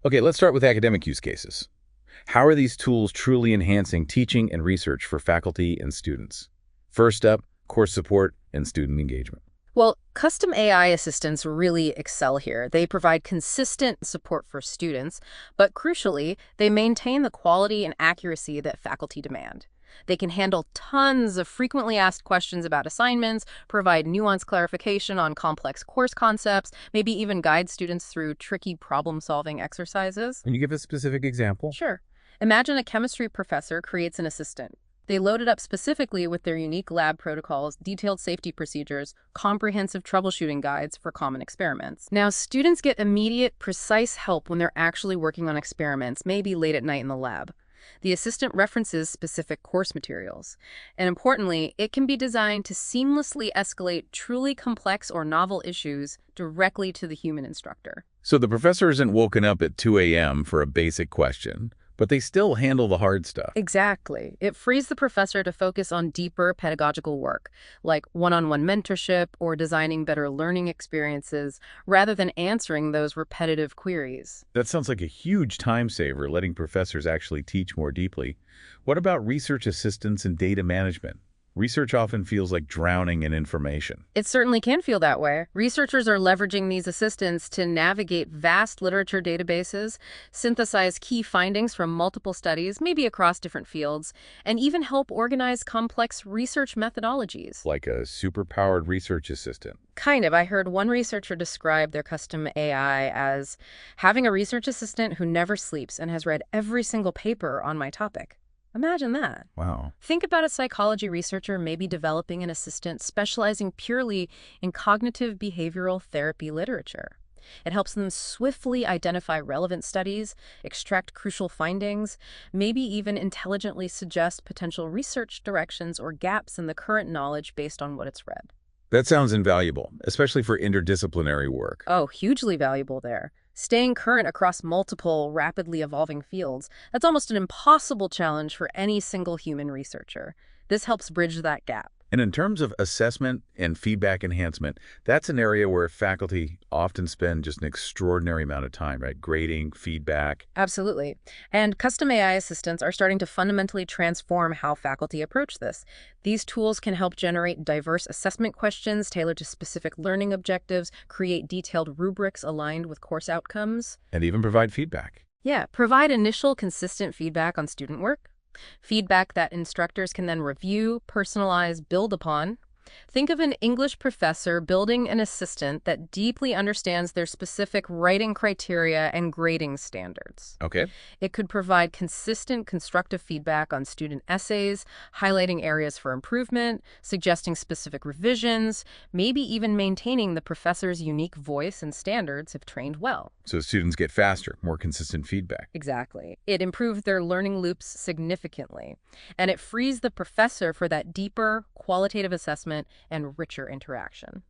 Okay, let's start with academic use cases. How are these tools truly enhancing teaching and research for faculty and students? First up, course support and student engagement. Well, custom AI assistants really excel here. They provide consistent support for students, but crucially, they maintain the quality and accuracy that faculty demand. They can handle tons of frequently asked questions about assignments, provide nuanced clarification on complex course concepts, maybe even guide students through tricky problem-solving exercises. Can you give a specific example? Sure. Imagine a chemistry professor creates an assistant. They load it up specifically with their unique lab protocols, detailed safety procedures, comprehensive troubleshooting guides for common experiments. Now, students get immediate, precise help when they're actually working on experiments, maybe late at night in the lab. The assistant references specific course materials. And importantly, it can be designed to seamlessly escalate truly complex or novel issues directly to the human instructor. So the professor isn't woken up at 2 a.m. for a basic question, but they still handle the hard stuff. Exactly. It frees the professor to focus on deeper pedagogical work, like one-on-one mentorship or designing better learning experiences, rather than answering those repetitive queries. That sounds like a huge time saver, letting professors actually teach more deeply. What about research assistance and data management? Research often feels like drowning in information. It certainly can feel that way. Researchers are leveraging these assistants to navigate vast literature databases, synthesize key findings from multiple studies, maybe across different fields, and even help organize complex research methodologies. Like a super-powered research assistant. Kind of. I heard one researcher describe their custom AI as having a research assistant who never sleeps and has read every single paper on my topic. Imagine that. Wow. Think about a psychology researcher maybe developing an assistant specializing purely in cognitive behavioral therapy literature. It helps them swiftly identify relevant studies, extract crucial findings, maybe even intelligently suggest potential research directions or gaps in the current knowledge based on what it's read. That sounds invaluable, especially for interdisciplinary work. Oh, hugely valuable there. Staying current across multiple, rapidly evolving fields, that's almost an impossible challenge for any single human researcher. This helps bridge that gap. And in terms of assessment and feedback enhancement, that's an area where faculty often spend just an extraordinary amount of time, right? Grading, feedback. Absolutely. And custom AI assistants are starting to fundamentally transform how faculty approach this. These tools can help generate diverse assessment questions tailored to specific learning objectives, create detailed rubrics aligned with course outcomes. And even provide feedback. Yeah, provide initial consistent feedback on student work. Feedback that instructors can then review, personalize, build upon. Think of an English professor building an assistant that deeply understands their specific writing criteria and grading standards. Okay. It could provide consistent constructive feedback on student essays, highlighting areas for improvement, suggesting specific revisions, maybe even maintaining the professor's unique voice and standards if trained well. So students get faster, more consistent feedback. Exactly. It improves their learning loops significantly, and it frees the professor for that deeper, qualitative assessment and richer interaction.